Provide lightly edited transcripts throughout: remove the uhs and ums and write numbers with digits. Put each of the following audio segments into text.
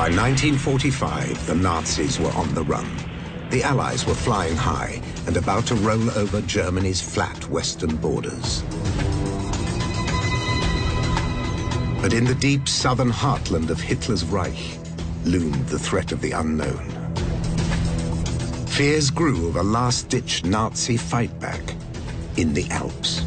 By 1945, the Nazis were on the run. The Allies were flying high and about to roll over Germany's flat western borders. But in the deep southern heartland of Hitler's Reich loomed the threat of the unknown. Fears grew of a last-ditch Nazi fightback in the Alps.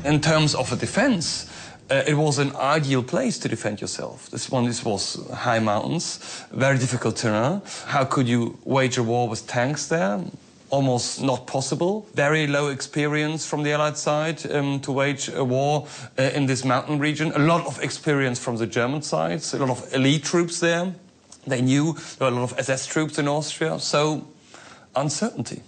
In terms of a defense, it was an ideal place to defend yourself. This was high mountains, very difficult terrain. How could you wage a war with tanks there? Almost not possible. Very low experience from the Allied side to wage a war in this mountain region. A lot of experience from the German side, a lot of elite troops there. They knew there were a lot of SS troops in Austria, so uncertainty.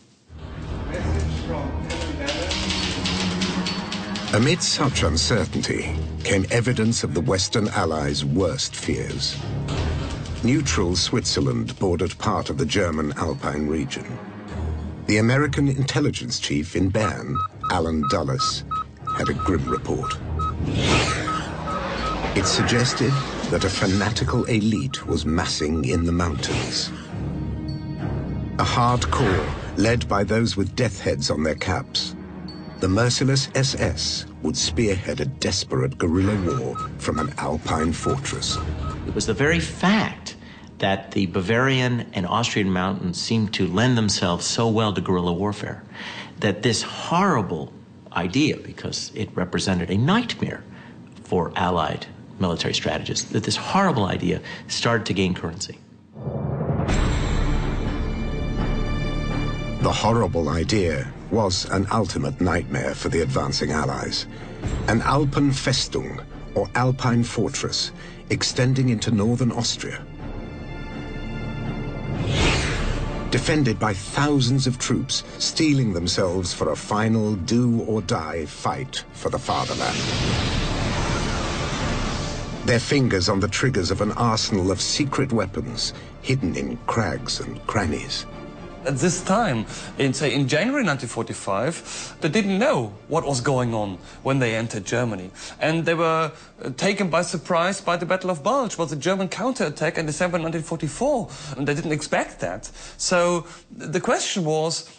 Amid such uncertainty came evidence of the Western Allies' worst fears. Neutral Switzerland bordered part of the German Alpine region. The American intelligence chief in Bern, Alan Dulles, had a grim report. It suggested that a fanatical elite was massing in the mountains. A hardcore led by those with death heads on their caps. The merciless SS would spearhead a desperate guerrilla war from an Alpine fortress. It was the very fact that the Bavarian and Austrian mountains seemed to lend themselves so well to guerrilla warfare, that this horrible idea, because it represented a nightmare for Allied military strategists, that this horrible idea started to gain currency. The horrible idea was an ultimate nightmare for the advancing Allies. An Alpenfestung, or Alpine fortress, extending into northern Austria. Defended by thousands of troops, steeling themselves for a final do-or-die fight for the fatherland. Their fingers on the triggers of an arsenal of secret weapons hidden in crags and crannies. At this time, in January 1945, they didn't know what was going on when they entered Germany. And they were taken by surprise by the Battle of Bulge, was a German counterattack in December 1944. And they didn't expect that. So the question was,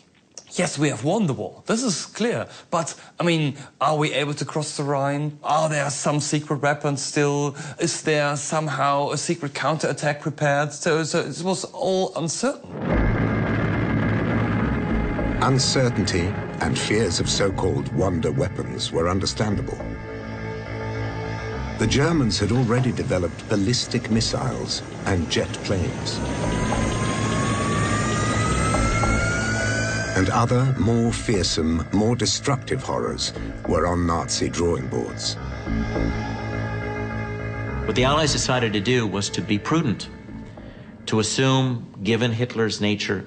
yes, we have won the war. This is clear. But, I mean, are we able to cross the Rhine? Are there some secret weapons still? Is there somehow a secret counterattack prepared? So it was all uncertain. Uncertainty and fears of so-called wonder weapons were understandable. The Germans had already developed ballistic missiles and jet planes. And other, more fearsome, more destructive horrors were on Nazi drawing boards. What the Allies decided to do was to be prudent, to assume, given Hitler's nature,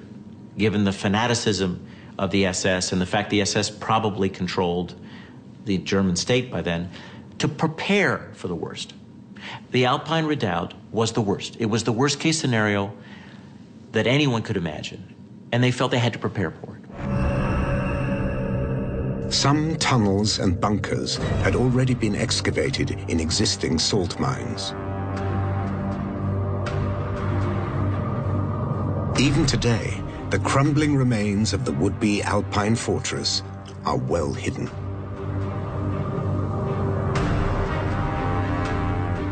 given the fanaticism of the SS and the fact the SS probably controlled the German state by then, to prepare for the worst. The Alpine Redoubt was the worst. It was the worst case scenario that anyone could imagine, and they felt they had to prepare for it. Some tunnels and bunkers had already been excavated in existing salt mines. Even today, the crumbling remains of the would-be Alpine fortress are well hidden.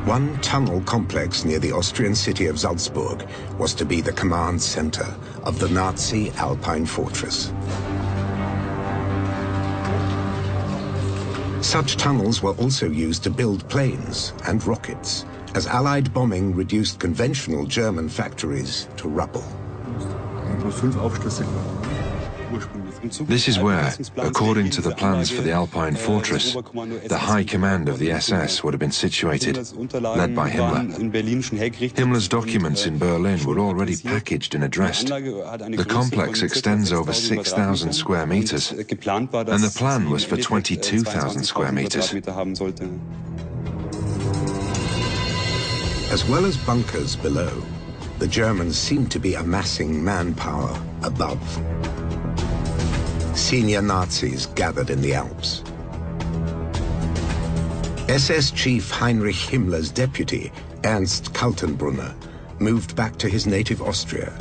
One tunnel complex near the Austrian city of Salzburg was to be the command center of the Nazi Alpine fortress. Such tunnels were also used to build planes and rockets, as Allied bombing reduced conventional German factories to rubble. This is where, according to the plans for the Alpine fortress, the high command of the SS would have been situated, led by Himmler. Himmler's documents in Berlin were already packaged and addressed. The complex extends over 6,000 square meters, and the plan was for 22,000 square meters. As well as bunkers below, the Germans seemed to be amassing manpower above. Senior Nazis gathered in the Alps. SS chief Heinrich Himmler's deputy, Ernst Kaltenbrunner moved back to his native Austria,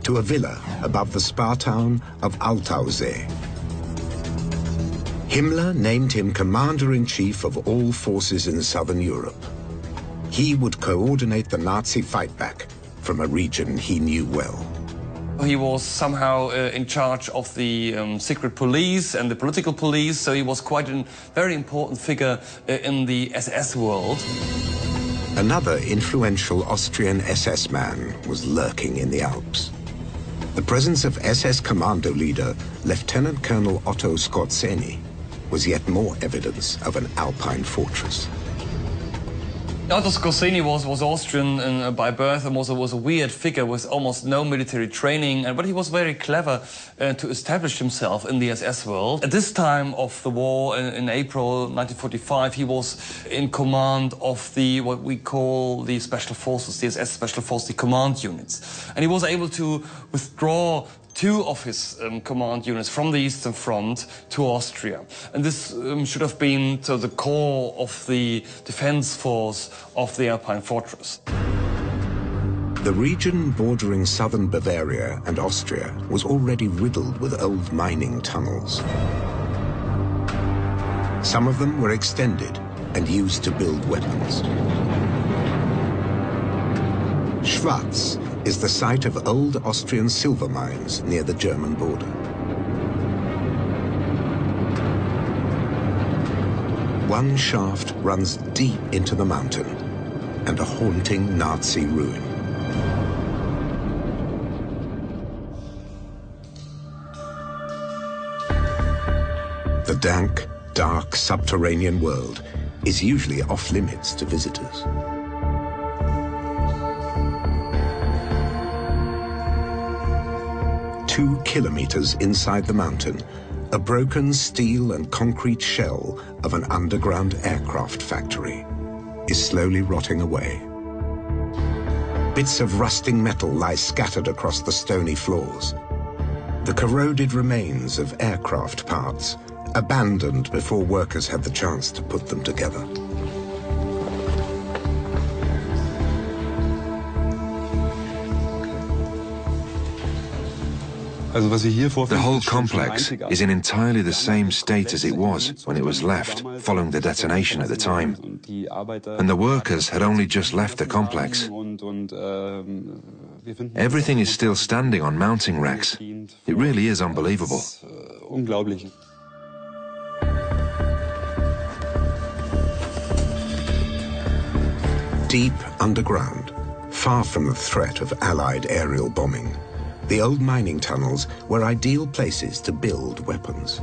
to a villa above the spa town of Altausee. Himmler named him commander-in-chief of all forces in southern Europe. He would coordinate the Nazi fightback from a region he knew well. He was somehow in charge of the secret police and the political police, so he was quite a very important figure in the SS world. Another influential Austrian SS man was lurking in the Alps. The presence of SS commando leader Lieutenant Colonel Otto Skorzeny was yet more evidence of an Alpine fortress. Otto Skorzeny was Austrian by birth and was a weird figure with almost no military training, but he was very clever to establish himself in the SS world. At this time of the war, in April 1945, he was in command of what we call the Special Forces, the SS Special Forces, the command units. And he was able to withdraw two of his command units from the Eastern Front to Austria. And this should have been to the core of the defense force of the Alpine fortress. The region bordering southern Bavaria and Austria was already riddled with old mining tunnels. Some of them were extended and used to build weapons. Schwaz is the site of old Austrian silver mines near the German border. One shaft runs deep into the mountain and a haunting Nazi ruin. The dank, dark subterranean world is usually off limits to visitors. 2 kilometers inside the mountain, a broken steel and concrete shell of an underground aircraft factory is slowly rotting away. Bits of rusting metal lie scattered across the stony floors. The corroded remains of aircraft parts, abandoned before workers had the chance to put them together. The whole complex is in entirely the same state as it was when it was left, following the detonation at the time. And the workers had only just left the complex. Everything is still standing on mounting racks. It really is unbelievable. Deep underground, far from the threat of Allied aerial bombing, the old mining tunnels were ideal places to build weapons.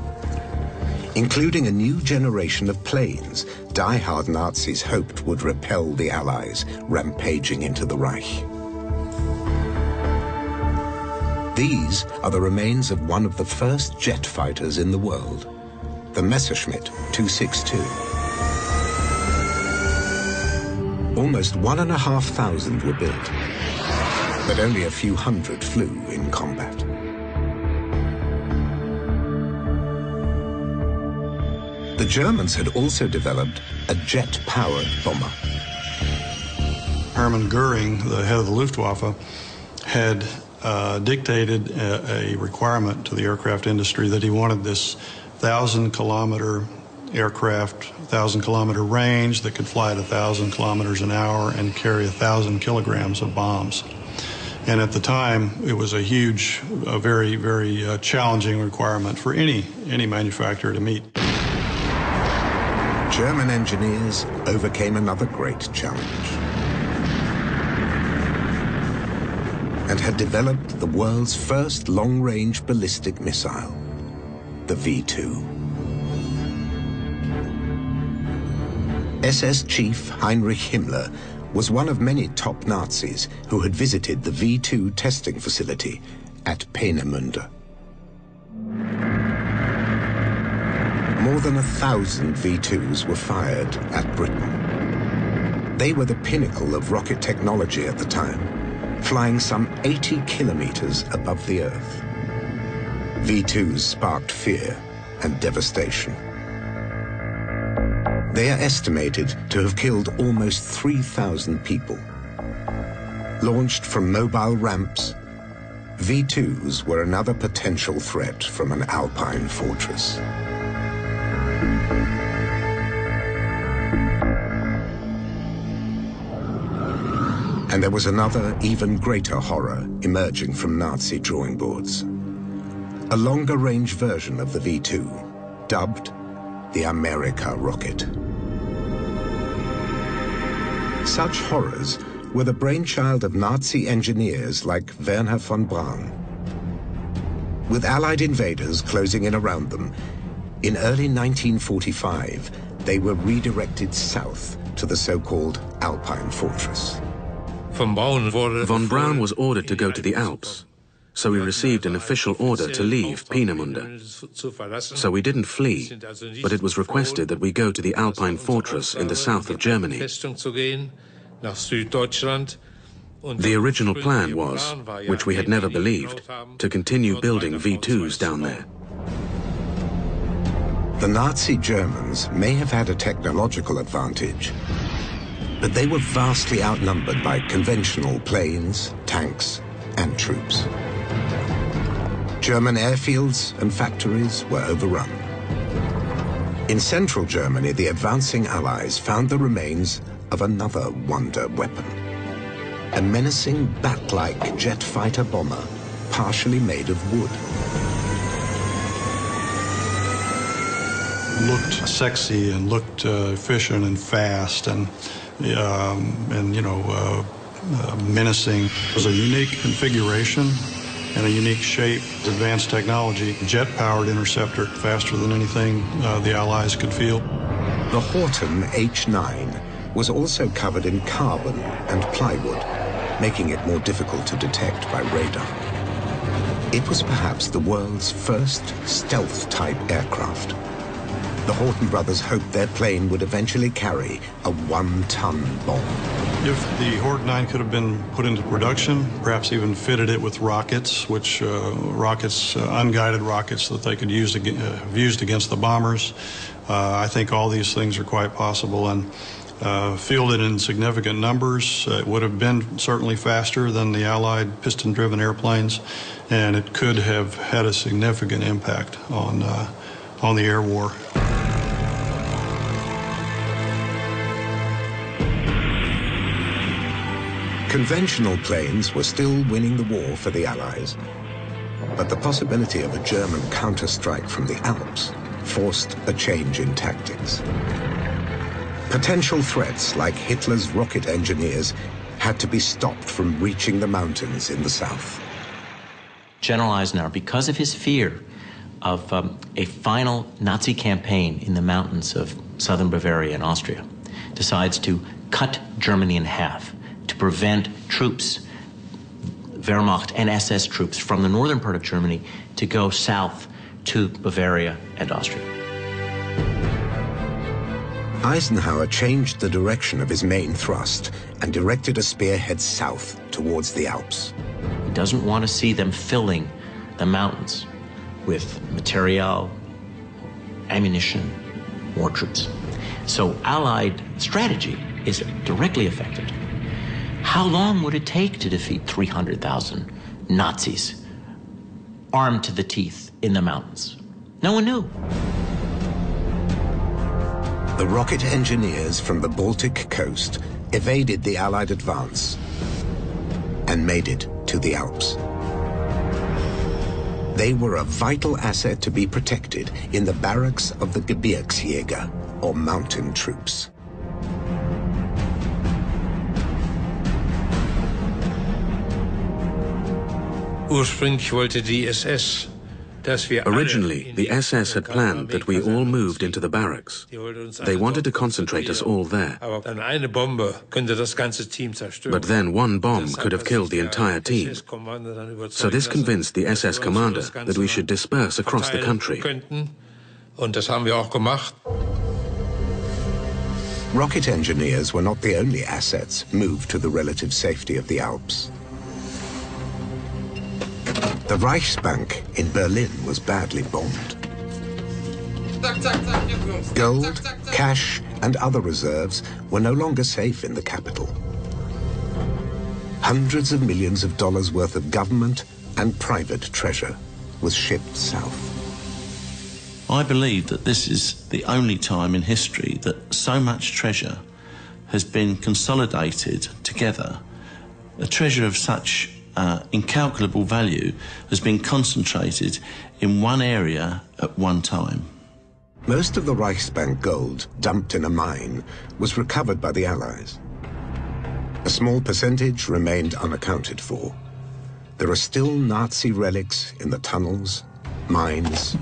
Including a new generation of planes die-hard Nazis hoped would repel the Allies rampaging into the Reich. These are the remains of one of the first jet fighters in the world, the Messerschmitt 262. Almost 1,500 were built, but only a few hundred flew in combat. The Germans had also developed a jet-powered bomber. Hermann Göring, the head of the Luftwaffe, had dictated a requirement to the aircraft industry that he wanted this 1,000-kilometer aircraft, 1,000-kilometer range that could fly at 1,000 kilometers an hour and carry 1,000 kilograms of bombs. And at the time, it was a huge, very, very challenging requirement for any manufacturer to meet. German engineers overcame another great challenge and had developed the world's first long-range ballistic missile, the V-2. SS Chief Heinrich Himmler was one of many top Nazis who had visited the V-2 testing facility at Peenemünde. More than 1,000 V-2s were fired at Britain. They were the pinnacle of rocket technology at the time, flying some 80 kilometers above the Earth. V-2s sparked fear and devastation. They are estimated to have killed almost 3,000 people Launched from mobile ramps, V2s were another potential threat from an Alpine fortress. And there was another, even greater horror emerging from Nazi drawing boards. A longer-range version of the V2, dubbed the America rocket. Such horrors were the brainchild of Nazi engineers like Werner von Braun. With Allied invaders closing in around them, in early 1945, they were redirected south to the so-called Alpine fortress. Von Braun was ordered to go to the Alps, so we received an official order to leave Peenemünde. So we didn't flee, but it was requested that we go to the Alpine fortress in the south of Germany. The original plan was, which we had never believed, to continue building V2s down there. The Nazi Germans may have had a technological advantage, but they were vastly outnumbered by conventional planes, tanks, and troops. German airfields and factories were overrun. In central Germany, the advancing Allies found the remains of another wonder weapon. A menacing bat-like jet fighter bomber, partially made of wood. Looked sexy and looked efficient and fast and menacing. It was a unique configuration and a unique shape, advanced technology, jet-powered interceptor, faster than anything the Allies could field. The Horten H-9 was also covered in carbon and plywood, making it more difficult to detect by radar. It was perhaps the world's first stealth-type aircraft. The Horten brothers hoped their plane would eventually carry a 1-ton bomb. If the Horten 9 could have been put into production, perhaps even fitted it with rockets, unguided rockets that they could use against the bombers, I think all these things are quite possible. And fielded in significant numbers, it would have been certainly faster than the Allied piston-driven airplanes, and it could have had a significant impact on the air war. Conventional planes were still winning the war for the Allies, but the possibility of a German counterstrike from the Alps forced a change in tactics. Potential threats like Hitler's rocket engineers had to be stopped from reaching the mountains in the south. General Eisenhower, because of his fear of a final Nazi campaign in the mountains of southern Bavaria and Austria, decides to cut Germany in half to prevent troops, Wehrmacht and SS troops from the northern part of Germany to go south to Bavaria and Austria. Eisenhower changed the direction of his main thrust and directed a spearhead south towards the Alps. He doesn't want to see them filling the mountains with material, ammunition, more troops. So Allied strategy is directly affected. How long would it take to defeat 300,000 Nazis armed to the teeth in the mountains? No one knew. The rocket engineers from the Baltic coast evaded the Allied advance and made it to the Alps. They were a vital asset to be protected in the barracks of the Gebirgsjäger, or mountain troops. Originally, the SS had planned that we all moved into the barracks. They wanted to concentrate us all there. But then one bomb could have killed the entire team. So this convinced the SS commander that we should disperse across the country. Rocket engineers were not the only assets moved to the relative safety of the Alps. The Reichsbank in Berlin was badly bombed. Gold, cash, and other reserves were no longer safe in the capital. Hundreds of millions of dollars worth of government and private treasure was shipped south. I believe that this is the only time in history that so much treasure has been consolidated together. A treasure of such incalculable value has been concentrated in one area at one time. Most of the Reichsbank gold dumped in a mine was recovered by the Allies. A small percentage remained unaccounted for. There are still Nazi relics in the tunnels, mines,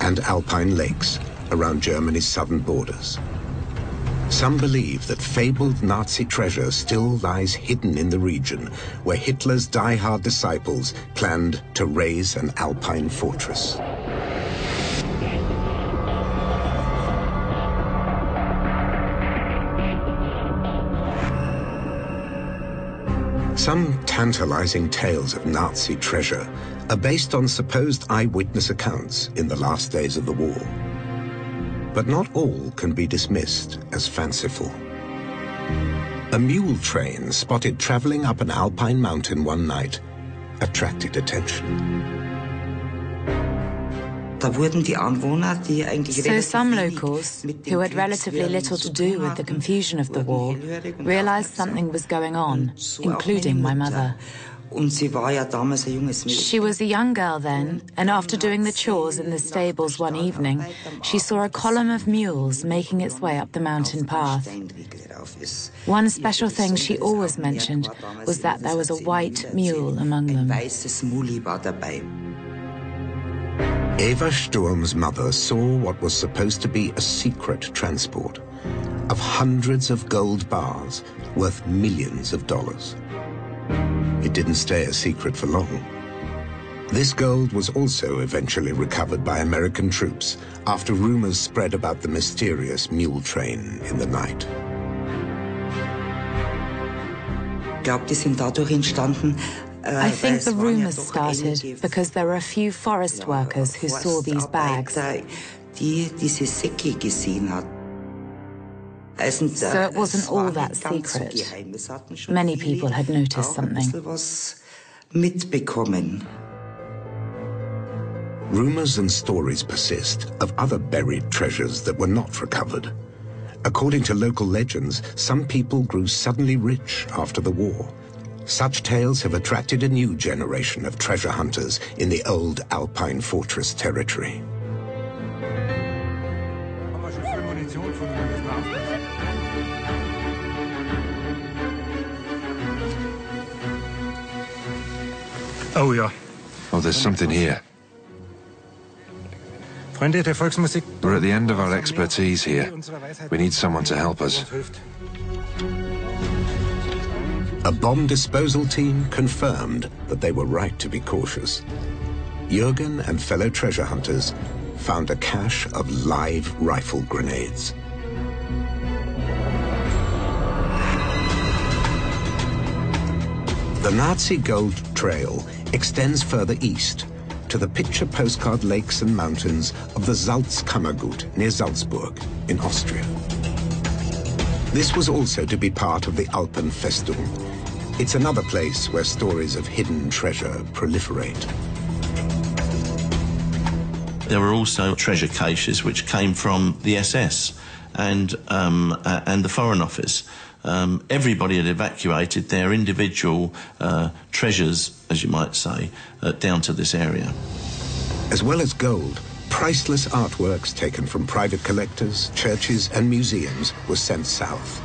and alpine lakes around Germany's southern borders. Some believe that fabled Nazi treasure still lies hidden in the region where Hitler's die-hard disciples planned to raise an alpine fortress. Some tantalizing tales of Nazi treasure are based on supposed eyewitness accounts in the last days of the war. But not all can be dismissed as fanciful. A mule train spotted traveling up an alpine mountain one night attracted attention. So some locals, who had relatively little to do with the confusion of the war, realized something was going on, including my mother. She was a young girl then, and after doing the chores in the stables one evening, she saw a column of mules making its way up the mountain path. One special thing she always mentioned was that there was a white mule among them. Eva Sturm's mother saw what was supposed to be a secret transport of hundreds of gold bars worth millions of dollars. It didn't stay a secret for long. This gold was also eventually recovered by American troops after rumors spread about the mysterious mule train in the night. I think the rumors started because there were a few forest workers who saw these bags. So it wasn't all that secret. Many people had noticed something. Rumors and stories persist of other buried treasures that were not recovered. According to local legends, some people grew suddenly rich after the war. Such tales have attracted a new generation of treasure hunters in the old Alpine fortress territory. Oh, yeah. Oh, there's something here. We're at the end of our expertise here. We need someone to help us. A bomb disposal team confirmed that they were right to be cautious. Jürgen and fellow treasure hunters found a cache of live rifle grenades. The Nazi gold trail extends further east to the picture postcard lakes and mountains of the Salzkammergut near Salzburg in Austria. This was also to be part of the Alpenfestung. It's another place where stories of hidden treasure proliferate. There were also treasure caches which came from the SS and the Foreign Office. Everybody had evacuated their individual treasures, as you might say, down to this area. As well as gold, priceless artworks taken from private collectors, churches and museums were sent south.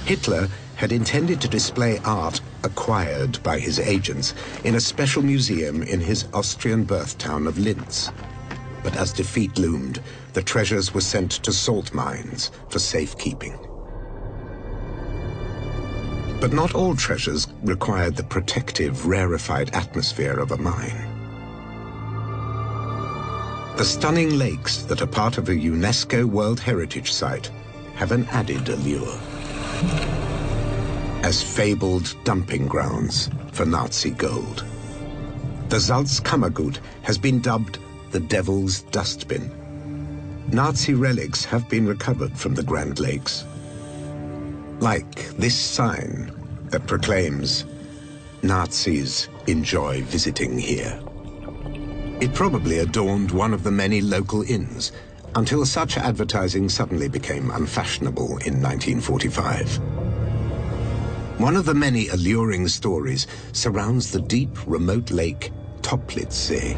Hitler had intended to display art acquired by his agents in a special museum in his Austrian birth town of Linz. But as defeat loomed, the treasures were sent to salt mines for safekeeping. But not all treasures required the protective, rarefied atmosphere of a mine. The stunning lakes that are part of a UNESCO World Heritage Site have an added allure as fabled dumping grounds for Nazi gold. The Salzkammergut has been dubbed the Devil's Dustbin. Nazi relics have been recovered from the Grand Lakes, like this sign that proclaims Nazis enjoy visiting here. It probably adorned one of the many local inns, until such advertising suddenly became unfashionable in 1945. One of the many alluring stories surrounds the deep, remote lake Toplitz-See.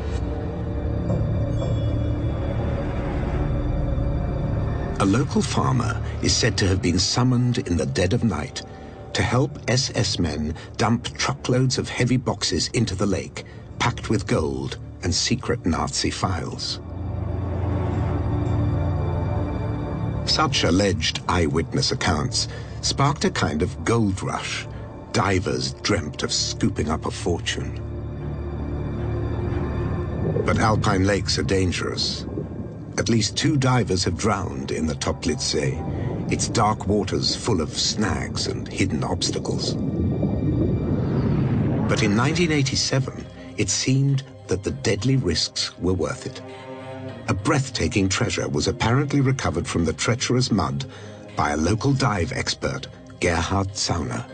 A local farmer is said to have been summoned in the dead of night to help SS men dump truckloads of heavy boxes into the lake, packed with gold and secret Nazi files. Such alleged eyewitness accounts sparked a kind of gold rush. Divers dreamt of scooping up a fortune. But alpine lakes are dangerous. At least 2 divers have drowned in the Toplitz-See, its dark waters full of snags and hidden obstacles. But in 1987, it seemed that the deadly risks were worth it. A breathtaking treasure was apparently recovered from the treacherous mud by a local dive expert, Gerhard Zauner.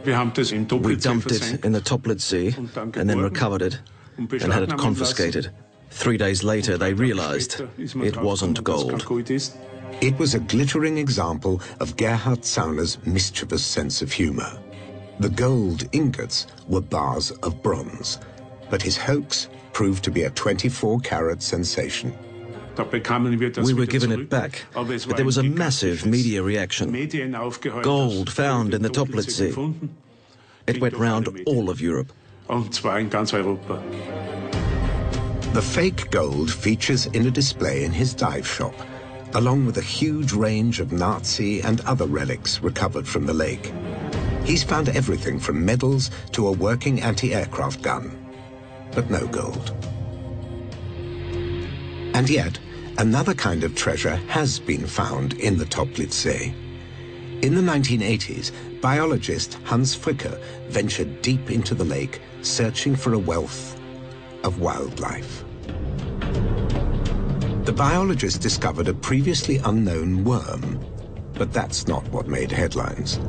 We dumped it in the Toplitz-See and then recovered it and had it confiscated. 3 days later, they realized it wasn't gold. It was a glittering example of Gerhard Zauner's mischievous sense of humor. The gold ingots were bars of bronze, but his hoax proved to be a 24-carat sensation. We were given it back, but there was a massive media reaction. Gold found in the Toplitz-See. It went round all of Europe. The fake gold features in a display in his dive shop, along with a huge range of Nazi and other relics recovered from the lake. He's found everything from medals to a working anti-aircraft gun, but no gold. And yet, another kind of treasure has been found in the Toplitz-See. In the 1980s, biologist Hans Fricker ventured deep into the lake, searching for a wealth of wildlife. The biologist discovered a previously unknown worm, but that's not what made headlines.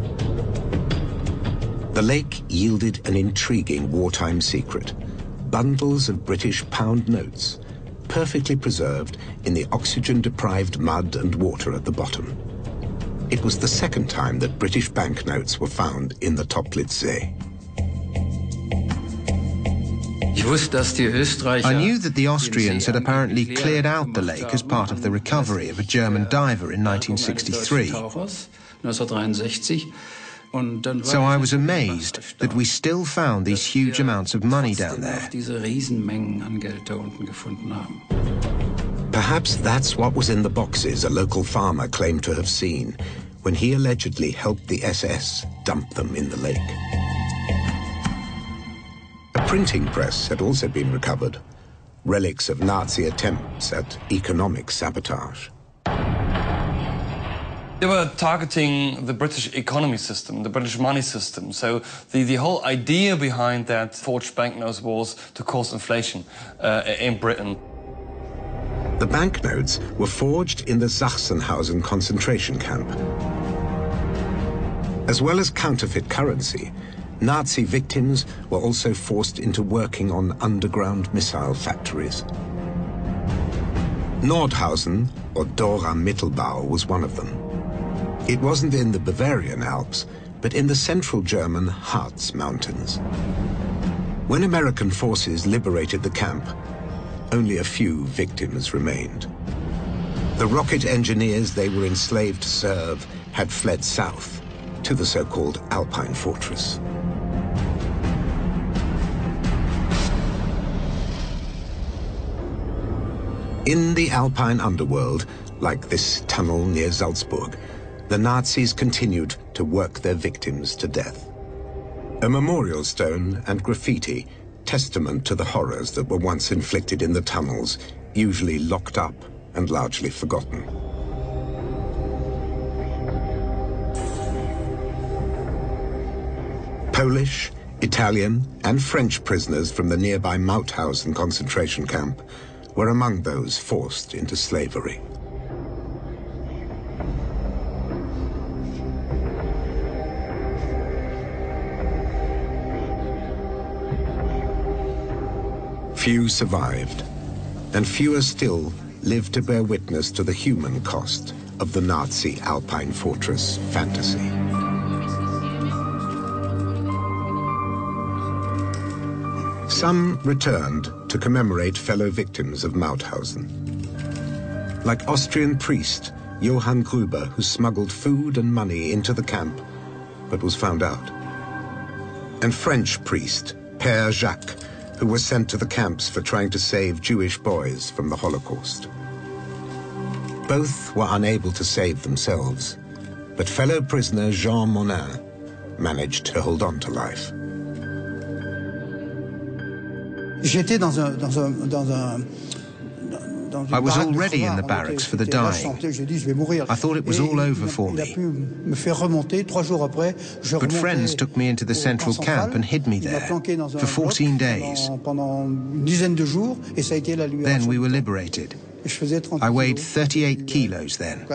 The lake yielded an intriguing wartime secret: bundles of British pound notes, perfectly preserved in the oxygen-deprived mud and water at the bottom. It was the second time that British banknotes were found in the Toplitz-See. I knew that the Austrians had apparently cleared out the lake as part of the recovery of a German diver in 1963. So I was amazed that we still found these huge amounts of money down there. Perhaps that's what was in the boxes a local farmer claimed to have seen when he allegedly helped the SS dump them in the lake. A printing press had also been recovered, relics of Nazi attempts at economic sabotage. They were targeting the British economy system, the British money system. So the whole idea behind that forged banknotes was to cause inflation in Britain. The banknotes were forged in the Sachsenhausen concentration camp. As well as counterfeit currency, Nazi victims were also forced into working on underground missile factories. Nordhausen, or Dora Mittelbau, was one of them. It wasn't in the Bavarian Alps, but in the central German Harz Mountains. When American forces liberated the camp, only a few victims remained. The rocket engineers they were enslaved to serve had fled south to the so-called Alpine Fortress. In the Alpine underworld, like this tunnel near Salzburg, the Nazis continued to work their victims to death. A memorial stone and graffiti, testament to the horrors that were once inflicted in the tunnels, usually locked up and largely forgotten. Polish, Italian, and French prisoners from the nearby Mauthausen concentration camp were among those forced into slavery. Few survived, and fewer still lived to bear witness to the human cost of the Nazi Alpine fortress fantasy. Some returned to commemorate fellow victims of Mauthausen. Like Austrian priest Johann Gruber, who smuggled food and money into the camp, but was found out. And French priest Père Jacques, who was sent to the camps for trying to save Jewish boys from the Holocaust. Both were unable to save themselves, but fellow prisoner Jean Monin managed to hold on to life. I was already in the barracks for the dying. I thought it was all over for me. But friends took me into the central camp and hid me there for 14 days. Then we were liberated. I weighed 38 kilos then.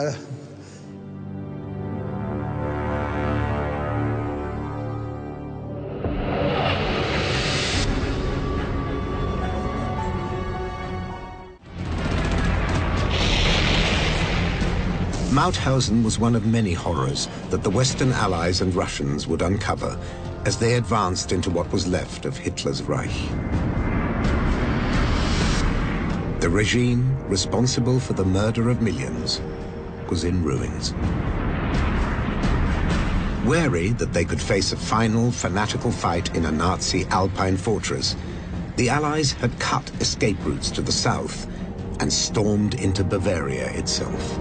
Mauthausen was one of many horrors that the Western Allies and Russians would uncover as they advanced into what was left of Hitler's Reich. The regime responsible for the murder of millions was in ruins. Wary that they could face a final fanatical fight in a Nazi Alpine fortress, the Allies had cut escape routes to the south and stormed into Bavaria itself.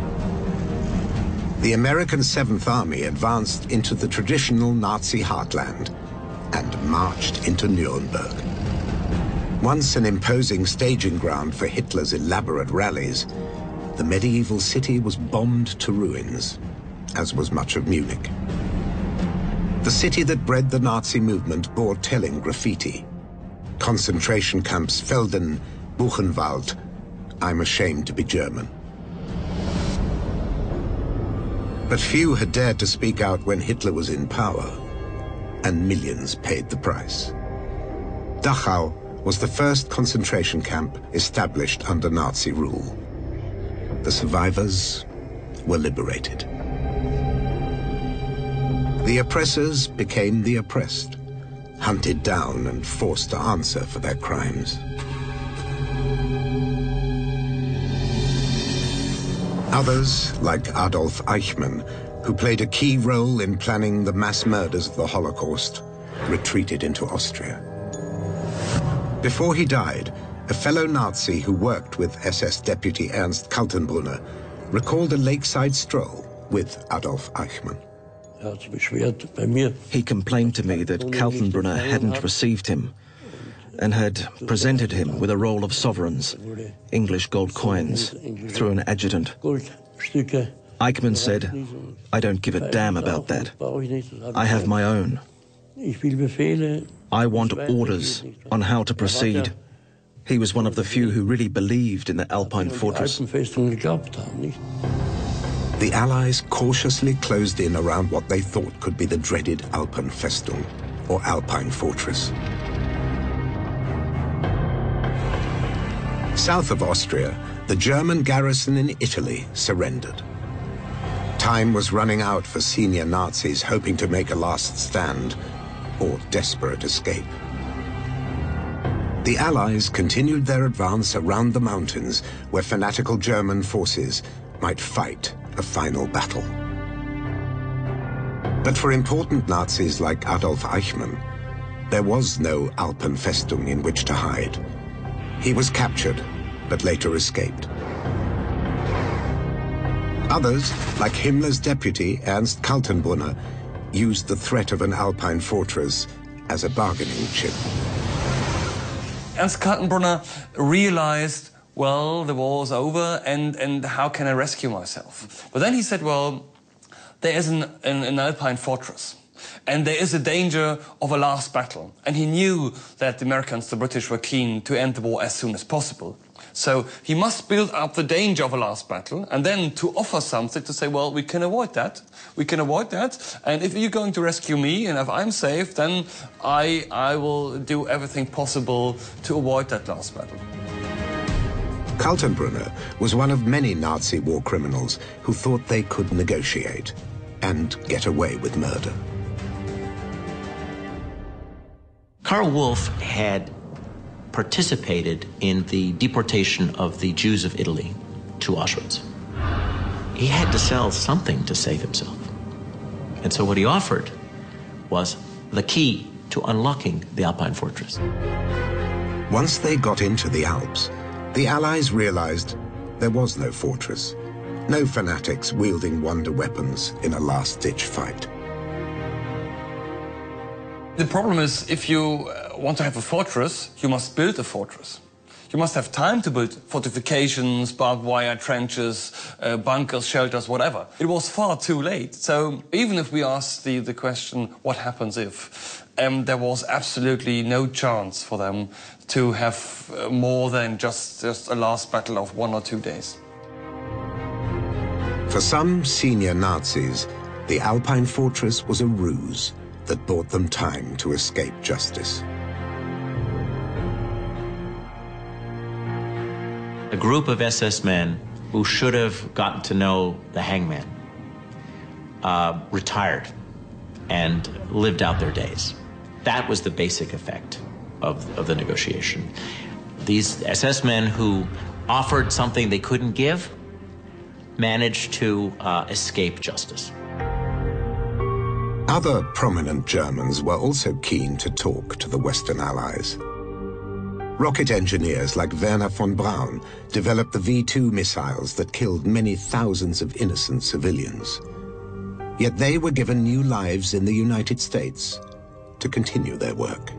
The American 7th Army advanced into the traditional Nazi heartland and marched into Nuremberg. Once an imposing staging ground for Hitler's elaborate rallies, the medieval city was bombed to ruins, as was much of Munich. The city that bred the Nazi movement bore telling graffiti. Concentration camps Felden, Buchenwald, I'm ashamed to be German. But few had dared to speak out when Hitler was in power, and millions paid the price. Dachau was the first concentration camp established under Nazi rule. The survivors were liberated. The oppressors became the oppressed, hunted down and forced to answer for their crimes. Others, like Adolf Eichmann, who played a key role in planning the mass murders of the Holocaust, retreated into Austria. Before he died, a fellow Nazi who worked with SS deputy Ernst Kaltenbrunner recalled a lakeside stroll with Adolf Eichmann. He complained to me that Kaltenbrunner hadn't received him and had presented him with a roll of sovereigns, English gold coins, through an adjutant. Eichmann said, "I don't give a damn about that. I have my own. I want orders on how to proceed." He was one of the few who really believed in the Alpine fortress. The Allies cautiously closed in around what they thought could be the dreaded Alpenfestung, or Alpine fortress. South of Austria, the German garrison in Italy surrendered. Time was running out for senior Nazis hoping to make a last stand or desperate escape. The Allies continued their advance around the mountains where fanatical German forces might fight a final battle. But for important Nazis like Adolf Eichmann, there was no Alpenfestung in which to hide. He was captured, but later escaped. Others, like Himmler's deputy, Ernst Kaltenbrunner, used the threat of an Alpine fortress as a bargaining chip. Ernst Kaltenbrunner realized, well, the war is over, and how can I rescue myself? But then he said, well, there is an Alpine fortress, and there is a danger of a last battle. And he knew that the Americans, the British, were keen to end the war as soon as possible. So he must build up the danger of a last battle and then to offer something to say, well, we can avoid that. We can avoid that. And if you're going to rescue me and if I'm safe, then I will do everything possible to avoid that last battle. Kaltenbrunner was one of many Nazi war criminals who thought they could negotiate and get away with murder. Karl Wolff had participated in the deportation of the Jews of Italy to Auschwitz. He had to sell something to save himself. And so what he offered was the key to unlocking the Alpine fortress. Once they got into the Alps, the Allies realized there was no fortress, no fanatics wielding wonder weapons in a last-ditch fight. The problem is, if you want to have a fortress, you must build a fortress. You must have time to build fortifications, barbed wire trenches, bunkers, shelters, whatever. It was far too late. So even if we ask the question, what happens if, there was absolutely no chance for them to have more than just a last battle of 1 or 2 days. For some senior Nazis, the Alpine fortress was a ruse that bought them time to escape justice. A group of SS men who should have gotten to know the hangman retired and lived out their days. That was the basic effect of the negotiation. These SS men who offered something they couldn't give managed to escape justice. Other prominent Germans were also keen to talk to the Western Allies. Rocket engineers like Werner von Braun developed the V-2 missiles that killed many thousands of innocent civilians. Yet they were given new lives in the United States to continue their work.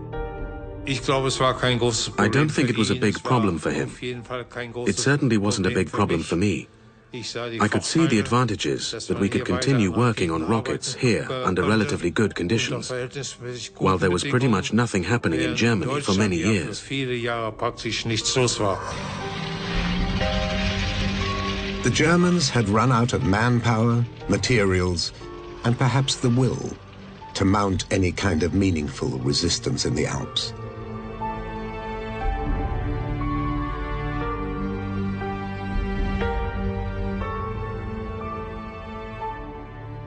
I don't think it was a big problem for him. It certainly wasn't a big problem for me. I could see the advantages that we could continue working on rockets here under relatively good conditions, while there was pretty much nothing happening in Germany for many years. The Germans had run out of manpower, materials, and perhaps the will to mount any kind of meaningful resistance in the Alps.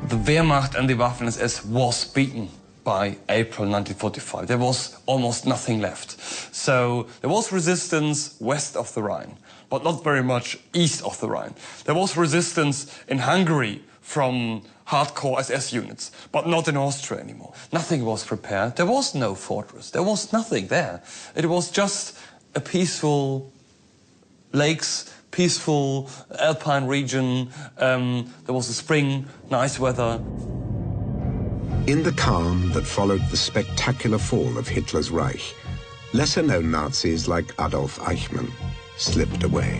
The Wehrmacht and the Waffen-SS was beaten by April 1945. There was almost nothing left. So there was resistance west of the Rhine, but not very much east of the Rhine. There was resistance in Hungary from hardcore SS units, but not in Austria anymore. Nothing was prepared. There was no fortress. There was nothing there. It was just a peaceful lakes, peaceful alpine region. There was a spring, nice weather. In the calm that followed the spectacular fall of Hitler's Reich, lesser-known Nazis like Adolf Eichmann slipped away.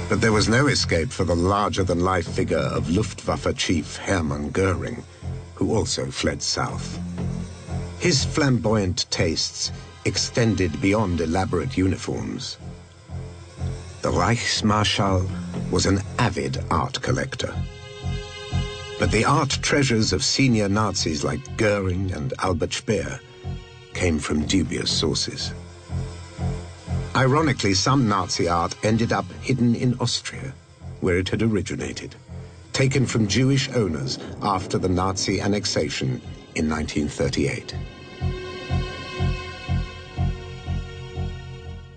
But there was no escape for the larger-than-life figure of Luftwaffe chief Hermann Göring, who also fled south. His flamboyant tastes extended beyond elaborate uniforms. The Reichsmarschall was an avid art collector. But the art treasures of senior Nazis like Göring and Albert Speer came from dubious sources. Ironically, some Nazi art ended up hidden in Austria, where it had originated, taken from Jewish owners after the Nazi annexation in 1938.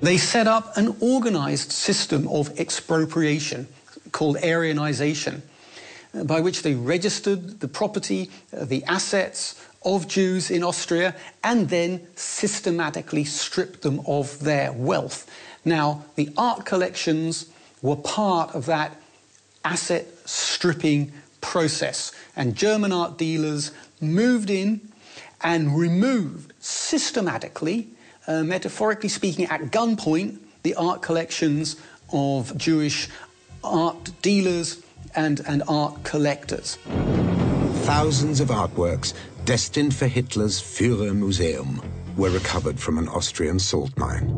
They set up an organized system of expropriation called Aryanization, by which they registered the property, the assets of Jews in Austria, and then systematically stripped them of their wealth. Now, the art collections were part of that asset stripping process, and German art dealers moved in and removed systematically, metaphorically speaking, at gunpoint, the art collections of Jewish art dealers and art collectors. Thousands of artworks destined for Hitler's Führermuseum were recovered from an Austrian salt mine.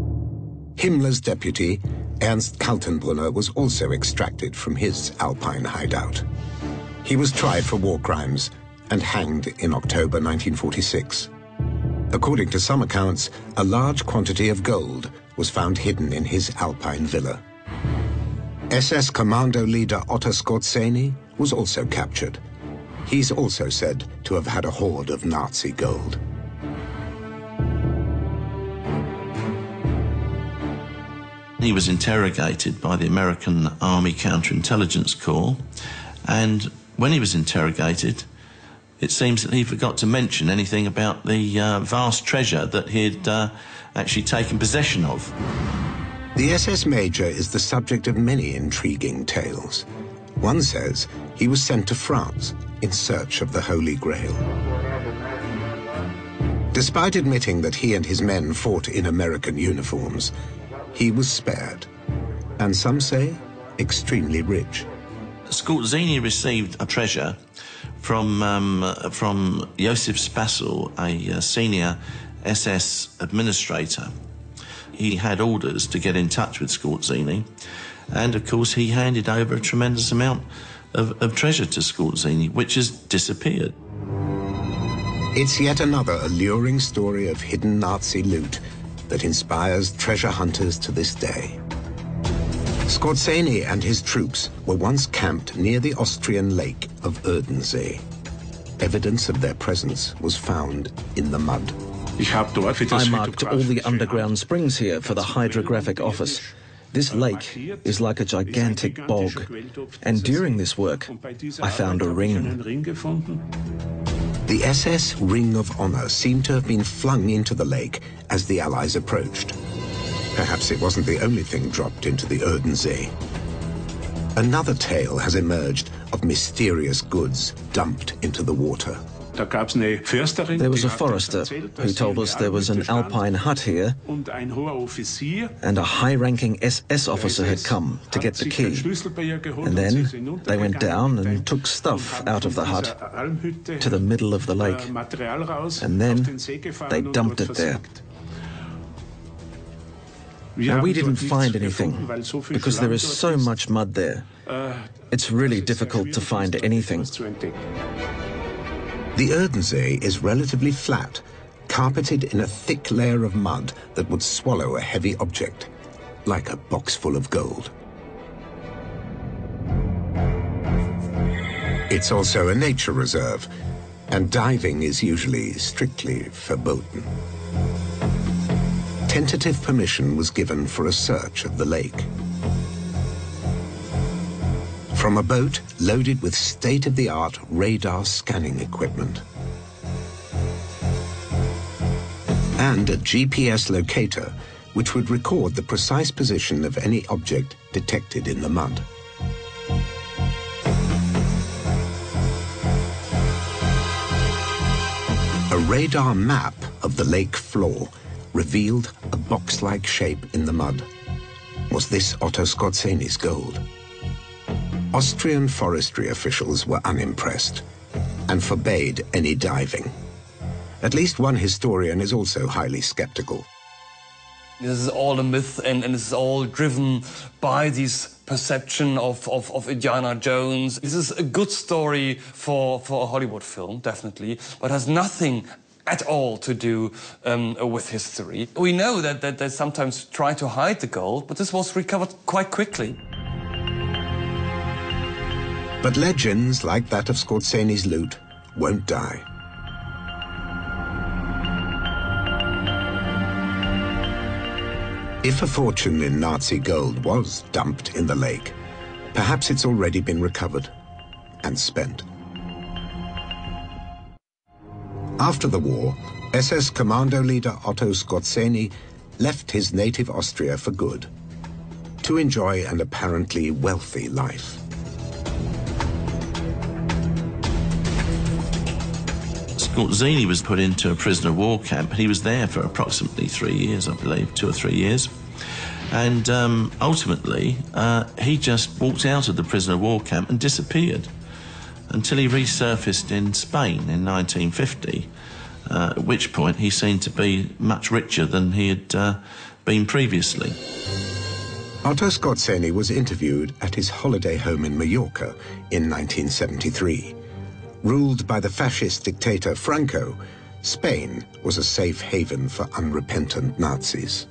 Himmler's deputy, Ernst Kaltenbrunner, was also extracted from his Alpine hideout. He was tried for war crimes and hanged in October 1946. According to some accounts, a large quantity of gold was found hidden in his Alpine villa. SS commando leader Otto Skorzeny was also captured. He's also said to have had a hoard of Nazi gold. He was interrogated by the American Army Counterintelligence Corps, and when he was interrogated, it seems that he forgot to mention anything about the vast treasure that he'd actually taken possession of. The SS Major is the subject of many intriguing tales. One says he was sent to France in search of the Holy Grail. Despite admitting that he and his men fought in American uniforms, he was spared, and some say extremely rich. Skorzeny received a treasure from Josef Spassel, a senior SS administrator. He had orders to get in touch with Skorzeny, and of course he handed over a tremendous amount of treasure to Skorzeny, which has disappeared. It's yet another alluring story of hidden Nazi loot that inspires treasure hunters to this day. Skorzeny and his troops were once camped near the Austrian lake of Erdensee. Evidence of their presence was found in the mud. I marked all the underground springs here for the hydrographic office. This lake is like a gigantic bog, and during this work, I found a ring. The SS Ring of Honor seemed to have been flung into the lake as the Allies approached. Perhaps it wasn't the only thing dropped into the Erdensee. Another tale has emerged of mysterious goods dumped into the water. There was a forester who told us there was an Alpine hut here, and a high-ranking SS officer had come to get the key. And then they went down and took stuff out of the hut to the middle of the lake, and then they dumped it there. Now, we didn't find anything because there is so much mud there. It's really difficult to find anything. The Erdensee is relatively flat, carpeted in a thick layer of mud that would swallow a heavy object, like a box full of gold. It's also a nature reserve, and diving is usually strictly verboten. Tentative permission was given for a search of the lake. From a boat loaded with state-of-the-art radar scanning equipment. And a GPS locator, which would record the precise position of any object detected in the mud. A radar map of the lake floor revealed a box-like shape in the mud. Was this Otto Skorzeny's gold? Austrian forestry officials were unimpressed and forbade any diving. At least one historian is also highly skeptical. This is all a myth, and this is all driven by this perception of Indiana Jones. This is a good story for a Hollywood film, definitely, but has nothing at all to do with history. We know that they sometimes try to hide the gold, but this was recovered quite quickly. But legends like that of Skorzeny's loot won't die. If a fortune in Nazi gold was dumped in the lake, perhaps it's already been recovered and spent. After the war, SS commando leader Otto Skorzeny left his native Austria for good, to enjoy an apparently wealthy life. Skorzeny was put into a prisoner of war camp. He was there for approximately 3 years, I believe, 2 or 3 years. And ultimately, he just walked out of the prisoner of war camp and disappeared until he resurfaced in Spain in 1950 at which point he seemed to be much richer than he had been previously. Otto Skorzeny was interviewed at his holiday home in Mallorca in 1973. Ruled by the fascist dictator Franco, Spain was a safe haven for unrepentant Nazis.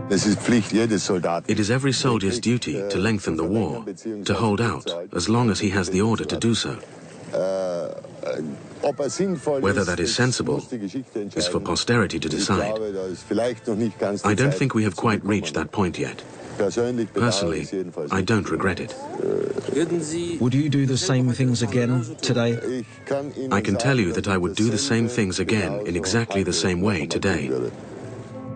It is every soldier's duty to lengthen the war, to hold out, as long as he has the order to do so. Whether that is sensible is for posterity to decide. I don't think we have quite reached that point yet. Personally, I don't regret it. Would you do the same things again today? I can tell you that I would do the same things again in exactly the same way today.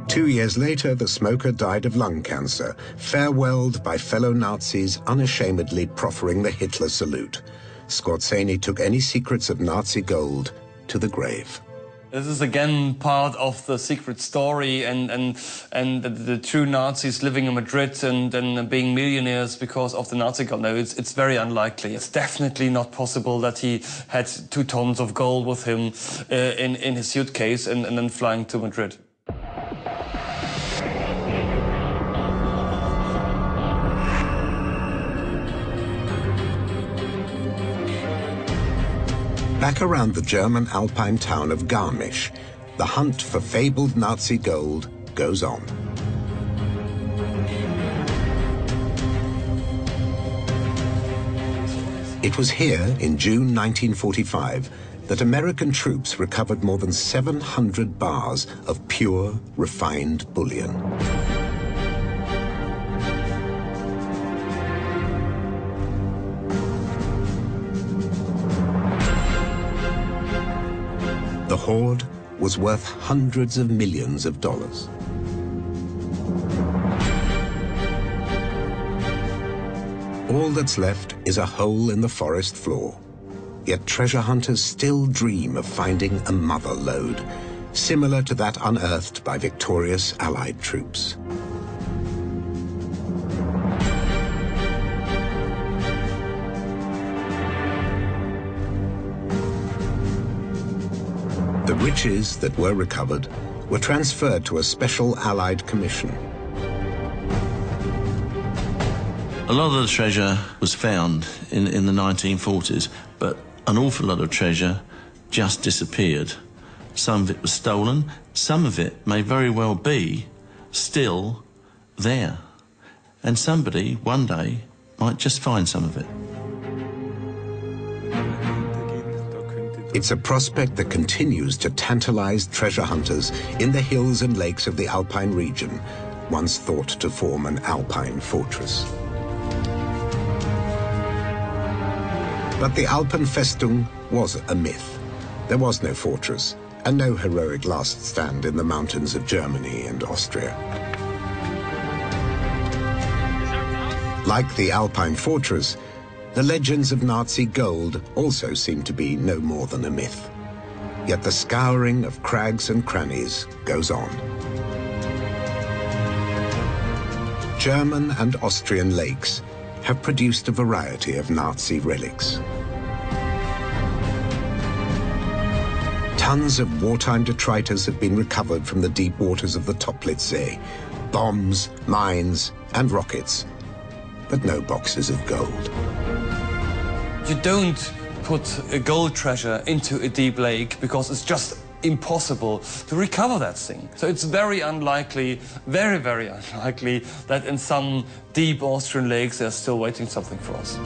2 years later, the smoker died of lung cancer, farewelled by fellow Nazis unashamedly proffering the Hitler salute. Skorzeny took any secrets of Nazi gold to the grave. This is again part of the secret story and the true Nazis living in Madrid and being millionaires because of the Nazi gold. No, it's very unlikely. It's definitely not possible that he had 2 tons of gold with him in his suitcase and then flying to Madrid. Back around the German alpine town of Garmisch, the hunt for fabled Nazi gold goes on. It was here in June 1945 that American troops recovered more than 700 bars of pure, refined bullion. The hoard was worth hundreds of millions of dollars. All that's left is a hole in the forest floor. Yet treasure hunters still dream of finding a mother lode, similar to that unearthed by victorious Allied troops. The riches that were recovered were transferred to a special Allied commission. A lot of the treasure was found in the 1940s, but an awful lot of treasure just disappeared. Some of it was stolen, some of it may very well be still there. And somebody, one day, might just find some of it. It's a prospect that continues to tantalize treasure hunters in the hills and lakes of the Alpine region, once thought to form an Alpine fortress. But the Alpenfestung was a myth. There was no fortress, and no heroic last stand in the mountains of Germany and Austria. Like the Alpine fortress, the legends of Nazi gold also seem to be no more than a myth. Yet the scouring of crags and crannies goes on. German and Austrian lakes have produced a variety of Nazi relics. Tons of wartime detritus have been recovered from the deep waters of the Toplitzsee. Bombs, mines, and rockets, but no boxes of gold. You don't put a gold treasure into a deep lake because it's just impossible to recover that thing. So it's very unlikely, very, very unlikely that in some deep Austrian lakes they're still waiting something for us.